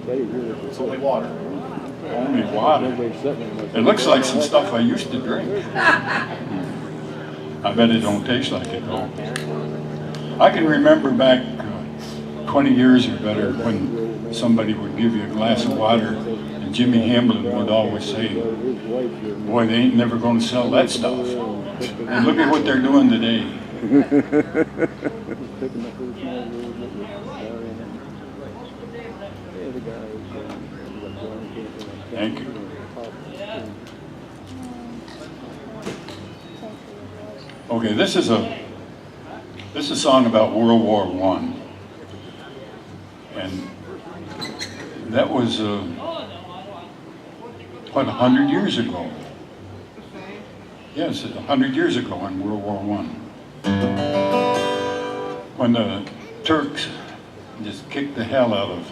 It's only water. Only water. It looks like some stuff I used to drink. I bet it don't taste like it though. I can remember back 20 years or better when somebody would give you a glass of water and Jimmy Hamlin would always say, boy, they ain't never going to sell that stuff. And look at what they're doing today. Thank you. Okay, this is a song about World War I, and that was what, 100 years ago? Yes, 100 years ago in World War I, when the Turks just kicked the hell out of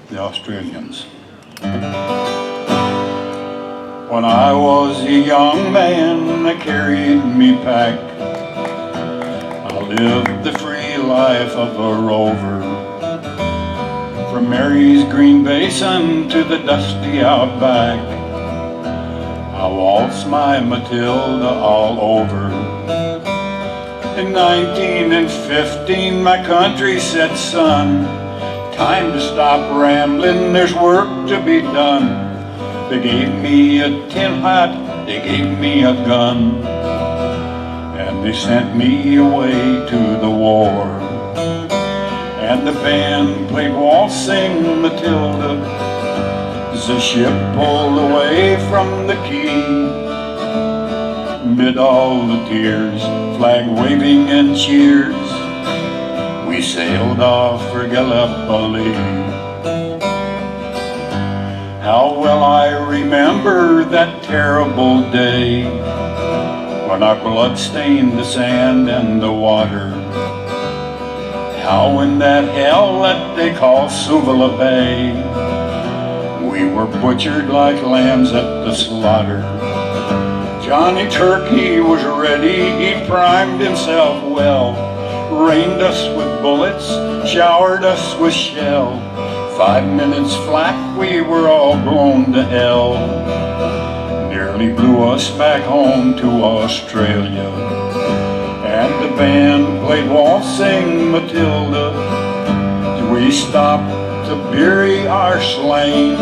the Australians. When I was a young man, they carried me back. I lived the free life of a rover, from Mary's green basin to the dusty outback. I waltzed my Matilda all over. In 1915, my country said, son, time to stop rambling, there's work to be done. They gave me a tin hat, they gave me a gun, and they sent me away to the war. And the band played Waltzing, Matilda, as the ship pulled away from the quay. Amid all the tears, flag waving and cheers, we sailed off for Gallipoli. How well I remember that terrible day, when our blood stained the sand and the water. How in that hell that they call Suvla Bay, we were butchered like lambs at the slaughter. Johnny Turkey was ready, he primed himself well, rained us with bullets, showered us with shell. 5 minutes flat, we were all blown to hell. Nearly blew us back home to Australia. And the band played Waltzing, Matilda, as we stopped to bury our slain.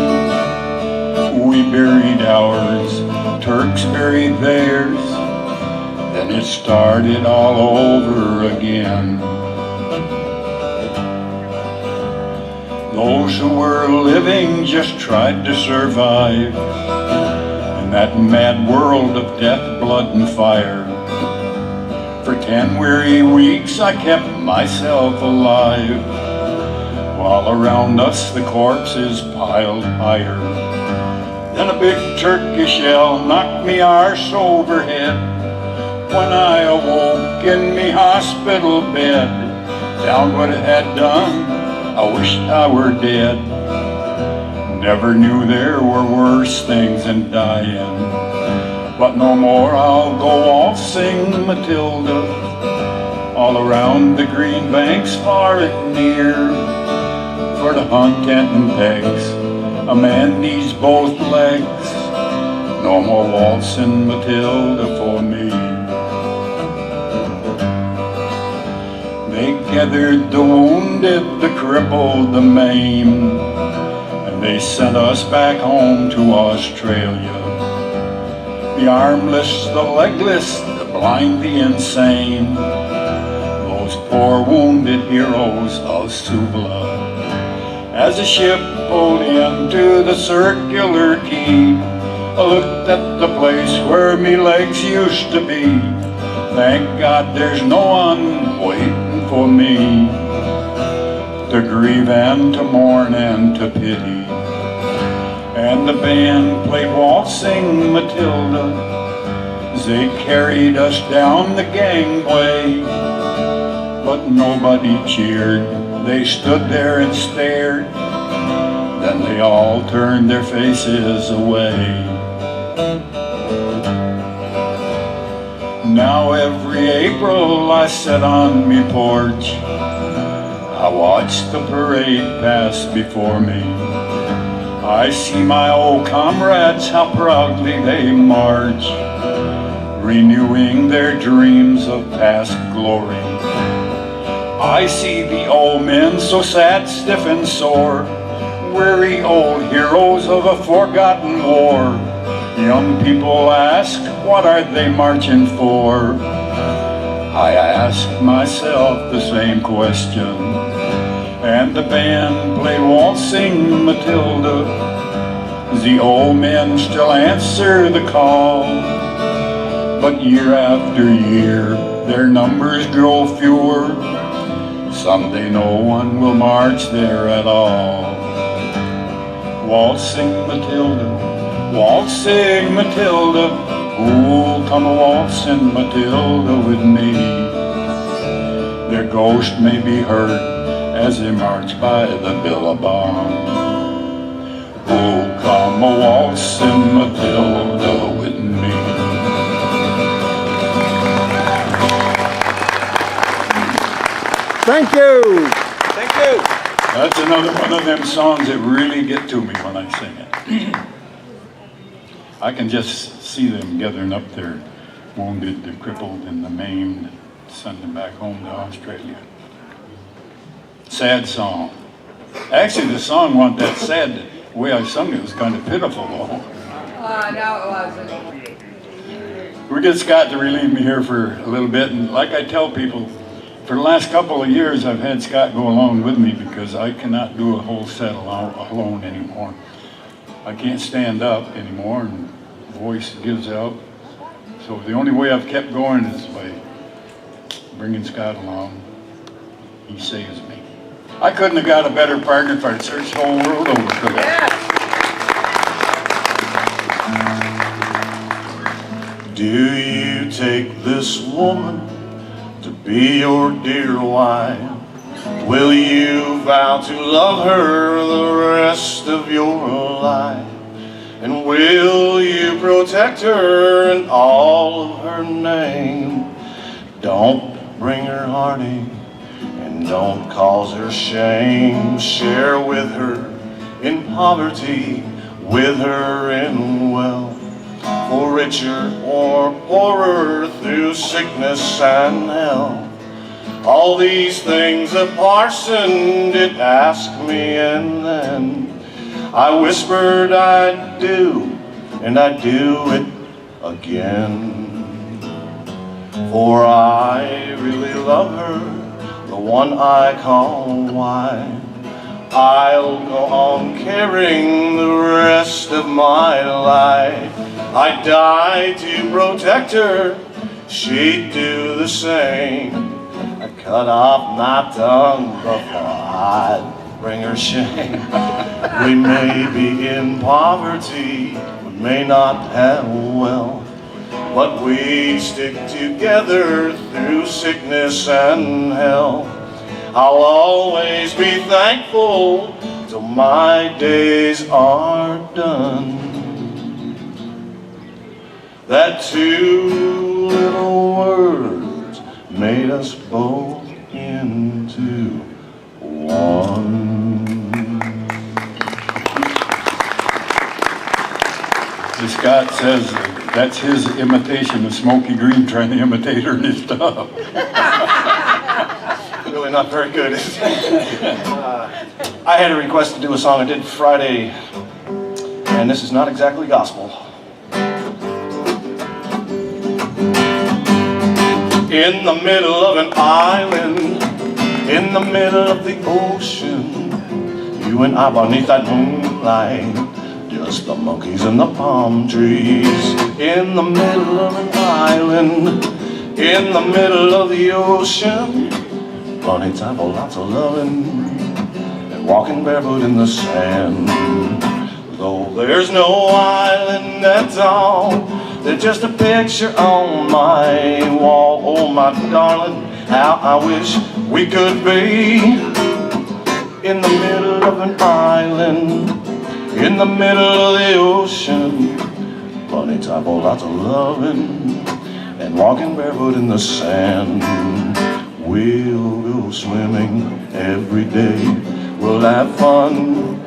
We buried ours, Turks buried theirs, then it started all over again. Those who were living just tried to survive in that mad world of death, blood, and fire. For 10 weary weeks I kept myself alive, while around us the corpses piled higher. Then a big turkey shell knocked me arse overhead. When I awoke in me hospital bed, found what it had done, I wished I were dead. Never knew there were worse things than dying. But no more I'll go waltzing, Matilda, all around the green banks far and near. For to hunt tent and pegs, a man needs both legs. No more waltzing, Matilda, for me. They gathered the wounded, the crippled, the maimed, and they sent us back home to Australia. The armless, the legless, the blind, the insane, those poor wounded heroes of Suvla. As the ship pulled into the circular quay, I looked at the place where me legs used to be. Thank God there's no one waiting for me to grieve and to mourn and to pity. And the band played Waltzing, Matilda, as they carried us down the gangway. But nobody cheered, they stood there and stared, then they all turned their faces away. Now every April I sit on me porch, I watch the parade pass before me. I see my old comrades, how proudly they march, renewing their dreams of past glory. I see the old men so sad, stiff and sore, weary old heroes of a forgotten war. Young people ask, what are they marching for? I ask myself the same question, and the band played Waltzing Matilda. The old men still answer the call, but year after year their numbers grow fewer. Someday no one will march there at all. Waltzing Matilda, waltzing Matilda, ooh, come a waltzing Matilda with me. Their ghost may be heard as they march by the billabong. Oh, come a waltzing Matilda with me. Thank you. Thank you. That's another one of them songs that really get to me when I sing it. I can just see them gathering up their wounded, the crippled, and the maimed, send them back home to Australia. Sad song. Actually, the song wasn't that sad. The way I sung it was kind of pitiful, though. No, it wasn't. We get Scott to relieve me here for a little bit, and like I tell people, for the last couple of years I've had Scott go along with me because I cannot do a whole set alone anymore. I can't stand up anymore, and the voice gives out. So the only way I've kept going is by bringing Scott along. He saves me. I couldn't have got a better partner if I'd searched the whole world over for that. Do you take this woman to be your dear wife? Will you vow to love her the rest of your life? And will you protect her in all of her name? Don't bring her heartache and don't cause her shame. Share with her in poverty, with her in wealth. For richer or poorer, through sickness and health. All these things a parson did ask me, and then I whispered I'd do, and I'd do it again. For I really love her, the one I call wife. I'll go on caring the rest of my life. I'd die to protect her, she'd do the same. I'd cut off my tongue before I'd bring her shame. We may be in poverty, we may not have wealth, but we stick together through sickness and health. I'll always be thankful till my days are done. That two little words made us both into one. Scott says that's his imitation of Smokey Greene trying to imitate her in his stuff. Really not very good. I had a request to do a song I did Friday, and this is not exactly gospel. In the middle of an island, in the middle of the ocean, you and I beneath that moonlight, just the monkeys and the palm trees. In the middle of an island, in the middle of the ocean, plenty time for lots of loving and walking barefoot in the sand. Though there's no island at all, there's just a picture on my wall. Oh my darling, how I wish we could be in the middle of an island, in the middle of the ocean, plenty time for lots of loving and walking barefoot in the sand. We'll go swimming every day, we'll have fun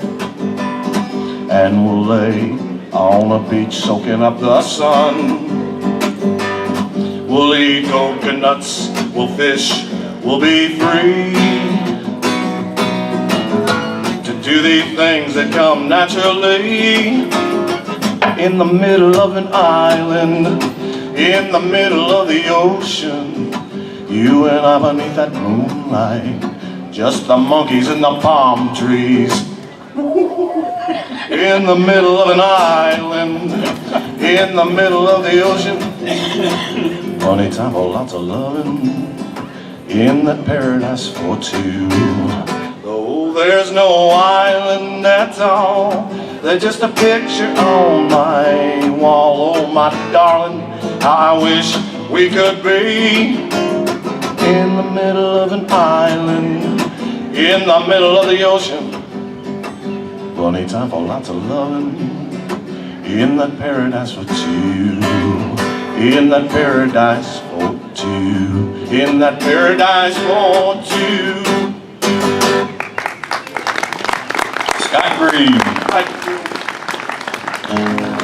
and we'll lay on a beach soaking up the sun. We'll eat coconuts, we'll fish, we'll be free to do the things that come naturally. In the middle of an island, in the middle of the ocean, you and I beneath that moonlight, just the monkeys in the palm trees. In the middle of an island, in the middle of the ocean, funny time for lots of loving, in that paradise for two. Though there's no island at all, there's just a picture on my wall. Oh my darling, how I wish we could be in the middle of an island, in the middle of the ocean. Funny time for lots of loving, in that paradise for two. In that paradise for two. In that paradise for two. Scott Green. Thank you.